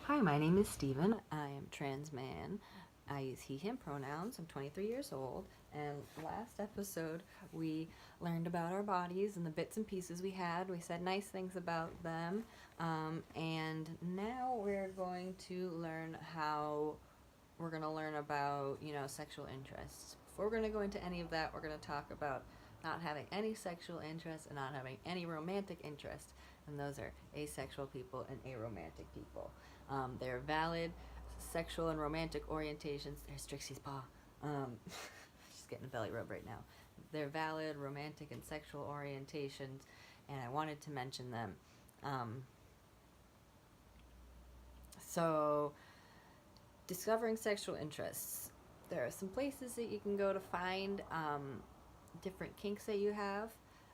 Hi, my name is Steven. I am trans man. I use he, him pronouns. I'm 23 years old. And last episode, we learned about our bodies and the bits and pieces we had. We said nice things about them. And now we're going to learn about, sexual interests. Before we're going to go into any of that, we're going to talk about not having any sexual interest and not having any romantic interest. And those are asexual people and aromantic people. They're valid sexual and romantic orientations. There's Trixie's paw. She's getting a belly rub right now. They're valid romantic and sexual orientations, and I wanted to mention them. So, discovering sexual interests. There are some places that you can go to find different kinks that you have.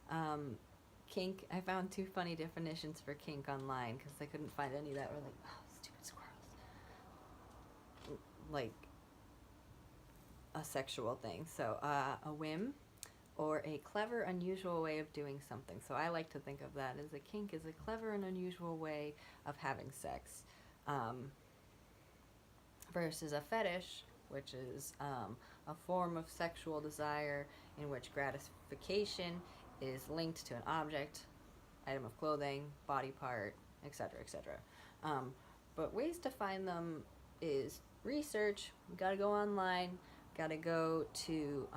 Um, Kink, I found two funny definitions for kink online because I couldn't find any that were like, oh, stupid squirrels. Like a sexual thing. So, a whim or a clever, unusual way of doing something. So, I like to think of that as a kink is a clever and unusual way of having sex. Versus a fetish, which is a form of sexual desire in which gratification is linked to an object, item of clothing, body part, etc., etc. But ways to find them is research. You gotta go online. Gotta go to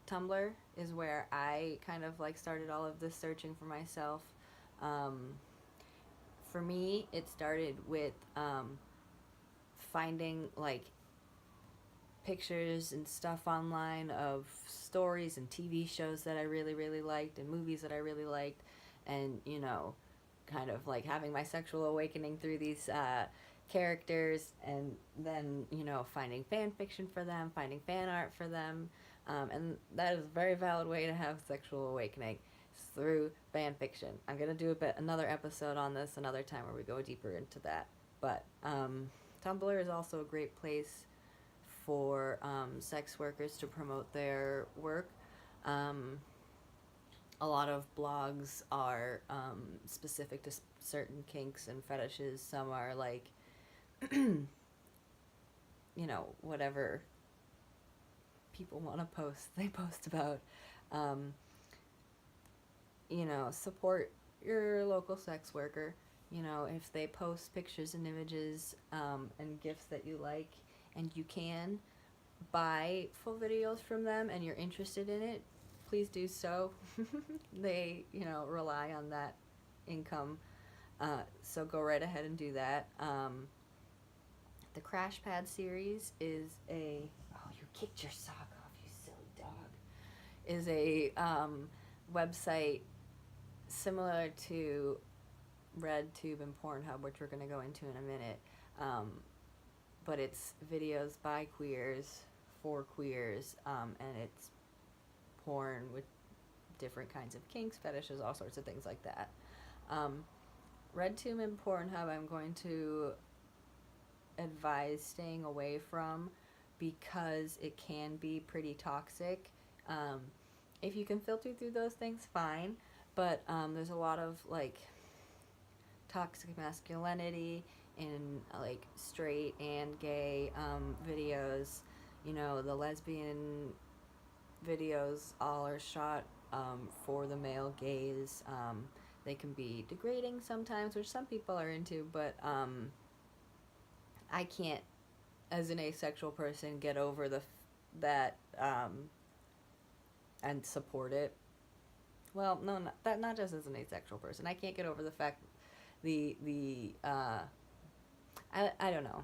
Tumblr is where I kind of like started all of this searching for myself. Um, for me, it started with finding like pictures and stuff online of stories and TV shows that I really, really liked and movies that I really liked, and kind of like having my sexual awakening through these characters, and then finding fan fiction for them, finding fan art for them, and that is a very valid way to have sexual awakening through fan fiction. I'm gonna do another episode on this another time where we go deeper into that, but Tumblr is also a great place for sex workers to promote their work. Um, a lot of blogs are specific to certain kinks and fetishes. Some are like, whatever people want to post, they post about. Um, support your local sex worker. If they post pictures and images and gifts that you like, and you can buy full videos from them and you're interested in it, please do so. They, rely on that income. So go right ahead and do that. The Crash Pad series is a. Oh, you kicked your sock off, you silly dog. Is a website similar to RedTube and Pornhub, which we're going to go into in a minute. But it's videos by queers for queers, and it's porn with different kinds of kinks, fetishes, all sorts of things like that. RedTube and Pornhub, I'm going to advise staying away from because it can be pretty toxic. If you can filter through those things, fine. But there's a lot of like toxic masculinity in like straight and gay videos. The lesbian videos all are shot for the male gaze. They can be degrading sometimes, which some people are into, but I can't, as an asexual person, get over that and support it. Well, no, not just as an asexual person. I can't get over the fact I don't know.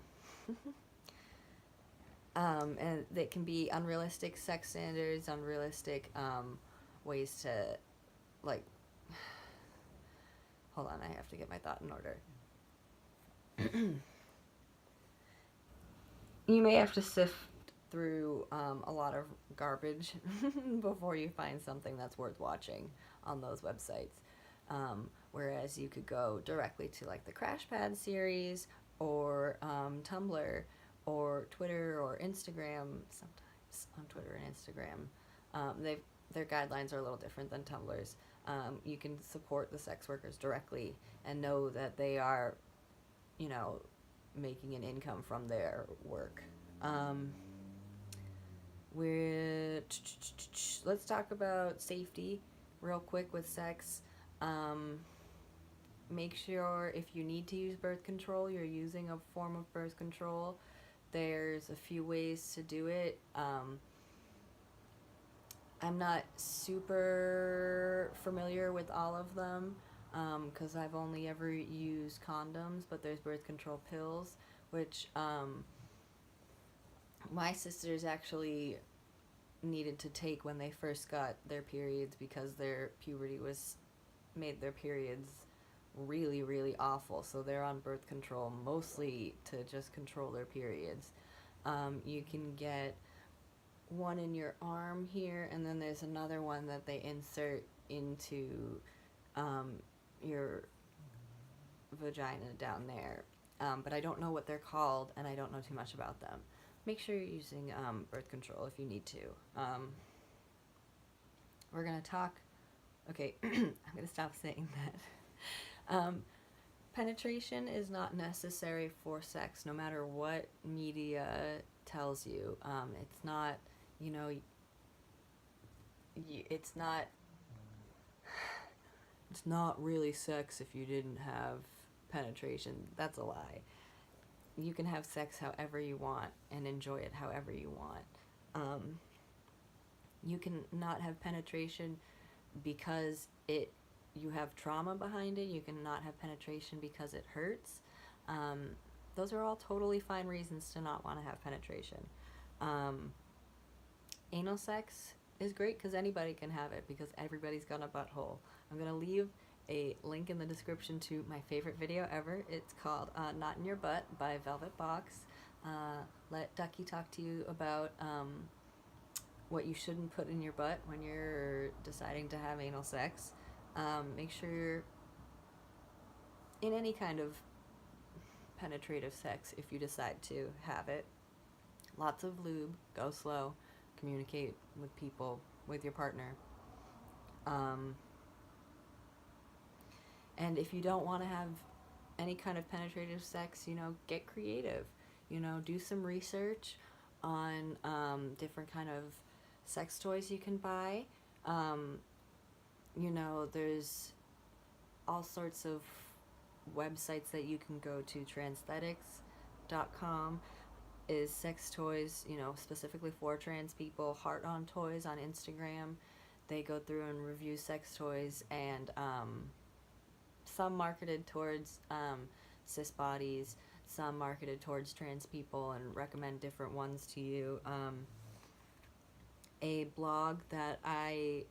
And that can be unrealistic sex standards, unrealistic ways to, like, hold on, I have to get my thought in order. You may have to sift through a lot of garbage before you find something that's worth watching on those websites. Whereas you could go directly to like the Crash Pad series or Tumblr or Twitter or Instagram. Sometimes on Twitter and Instagram, their guidelines are a little different than Tumblr's. You can support the sex workers directly and know that they are you know, making an income from their work. Um, we're let's talk about safety real quick with sex. Um, Make sure if you need to use birth control, you're using a form of birth control. There's a few ways to do it. I'm not super familiar with all of them because I've only ever used condoms, but there's birth control pills, which my sisters actually needed to take when they first got their periods because their puberty was made their periods really, really awful. So they're on birth control mostly to just control their periods. You can get one in your arm here, and then there's another one that they insert into your vagina down there. But I don't know what they're called, and I don't know too much about them. Make sure you're using birth control if you need to. We're going to talk. Okay, I'm going to stop saying that. Penetration is not necessary for sex, no matter what media tells you. It's not, you know, it's not really sex if you didn't have penetration. That's a lie. You can have sex however you want and enjoy it however you want. You can not have penetration because you have trauma behind it. You can not have penetration because it hurts. Those are all totally fine reasons to not want to have penetration. Anal sex is great because anybody can have it because everybody's got a butthole. I'm going to leave a link in the description to my favorite video ever. It's called Not in Your Butt by Velvet Box. Let Ducky talk to you about what you shouldn't put in your butt when you're deciding to have anal sex. Make sure in any kind of penetrative sex, if you decide to have it, lots of lube, go slow, communicate with people, with your partner. And if you don't want to have any kind of penetrative sex, get creative. Do some research on different kind of sex toys you can buy. There's all sorts of websites that you can go to. Transthetics.com is sex toys, specifically for trans people. Heartontoys on Instagram. They go through and review sex toys, and some marketed towards cis bodies, some marketed towards trans people, and recommend different ones to you. A blog that I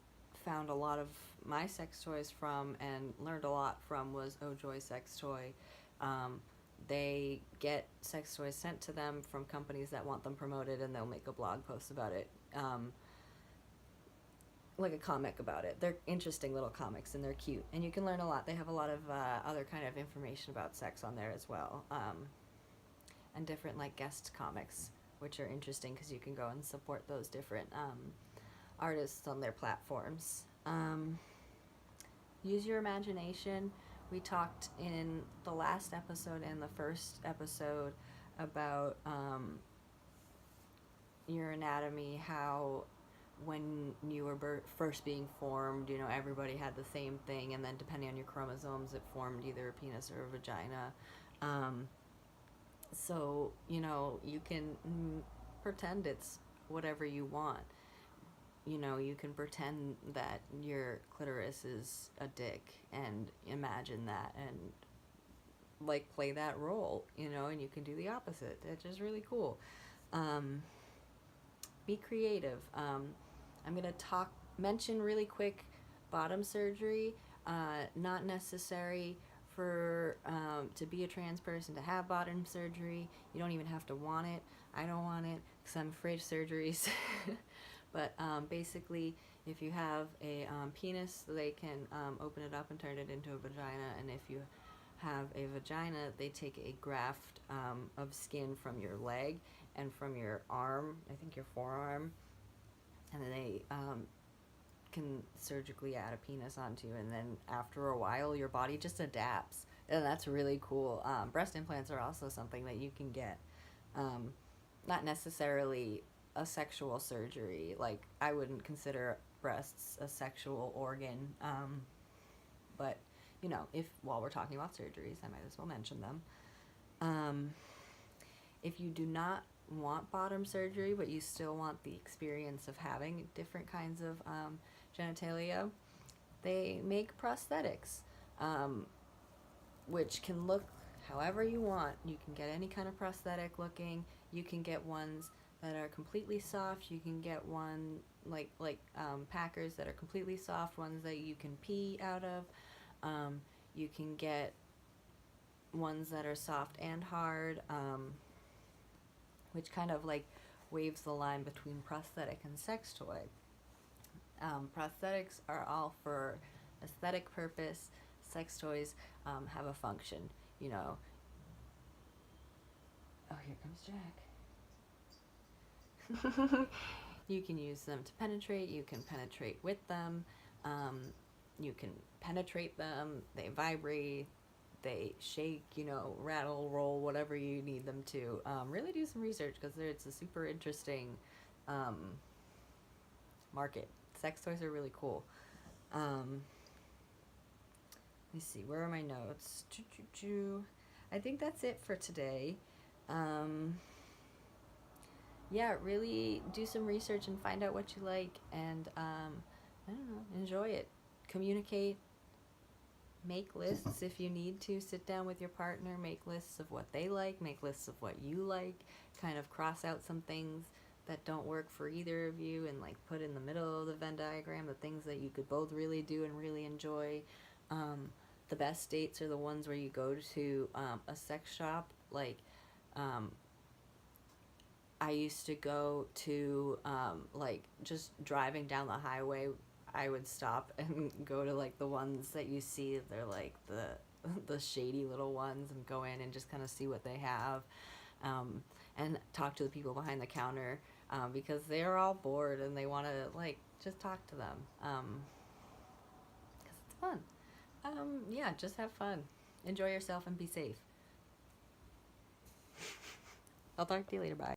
found a lot of my sex toys from and learned a lot from was Ohjoysextoy. They get sex toys sent to them from companies that want them promoted, and they'll make a blog post about it, like a comic about it. They're interesting little comics, and they're cute, and you can learn a lot. They have a lot of other kind of information about sex on there as well, and different like guest comics, which are interesting because you can go and support those different artists on their platforms. Use your imagination. We talked in the last episode and the first episode about your anatomy, how when you were first being formed, everybody had the same thing, and then depending on your chromosomes, it formed either a penis or a vagina. So, you can pretend it's whatever you want. You can pretend that your clitoris is a dick and imagine that and like play that role, and you can do the opposite. It's just really cool. Be creative. I'm going to mention really quick bottom surgery. Not necessary for to be a trans person to have bottom surgery. You don't even have to want it. I don't want it because I'm afraid of surgeries. But basically, if you have a penis, they can open it up and turn it into a vagina. And if you have a vagina, they take a graft of skin from your leg and from your arm, I think your forearm, and then they can surgically add a penis onto you. And then after a while, your body just adapts and that's really cool. Breast implants are also something that you can get. Um, Not necessarily a sexual surgery. Like, I wouldn't consider breasts a sexual organ, but you know, if while we're talking about surgeries, I might as well mention them. Um, if you do not want bottom surgery, but you still want the experience of having different kinds of genitalia, they make prosthetics, um, which can look however you want. You can get any kind of prosthetic looking. You can get ones that are completely soft. You can get one Packers that are completely soft, ones that you can pee out of. You can get ones that are soft and hard, which kind of like waves the line between prosthetic and sex toy. Prosthetics are all for aesthetic purpose. Sex toys have a function. You know. Oh, here comes Jack. You can use them to penetrate. You can penetrate with them. You can penetrate them. They vibrate. They shake. You know, rattle, roll, whatever you need them to. Really do some research because it's a super interesting um, market. Sex toys are really cool. Let me see, where are my notes? I think that's it for today. Yeah, really do some research and find out what you like, and I don't know, enjoy it. Communicate. Make lists if you need to. Sit down with your partner, make lists of what they like, make lists of what you like, kind of cross out some things that don't work for either of you, and like put in the middle of the Venn diagram the things that you could both really do and really enjoy. The best dates are the ones where you go to a sex shop. Like, I used to go to, like, just driving down the highway, I would stop and go to, like, the ones that you see. They're, like, the shady little ones, and go in and just kind of see what they have, and talk to the people behind the counter, because they're all bored and they want to, like, just talk to them, because it's fun. Yeah, just have fun. Enjoy yourself and be safe. I'll talk to you later. Bye.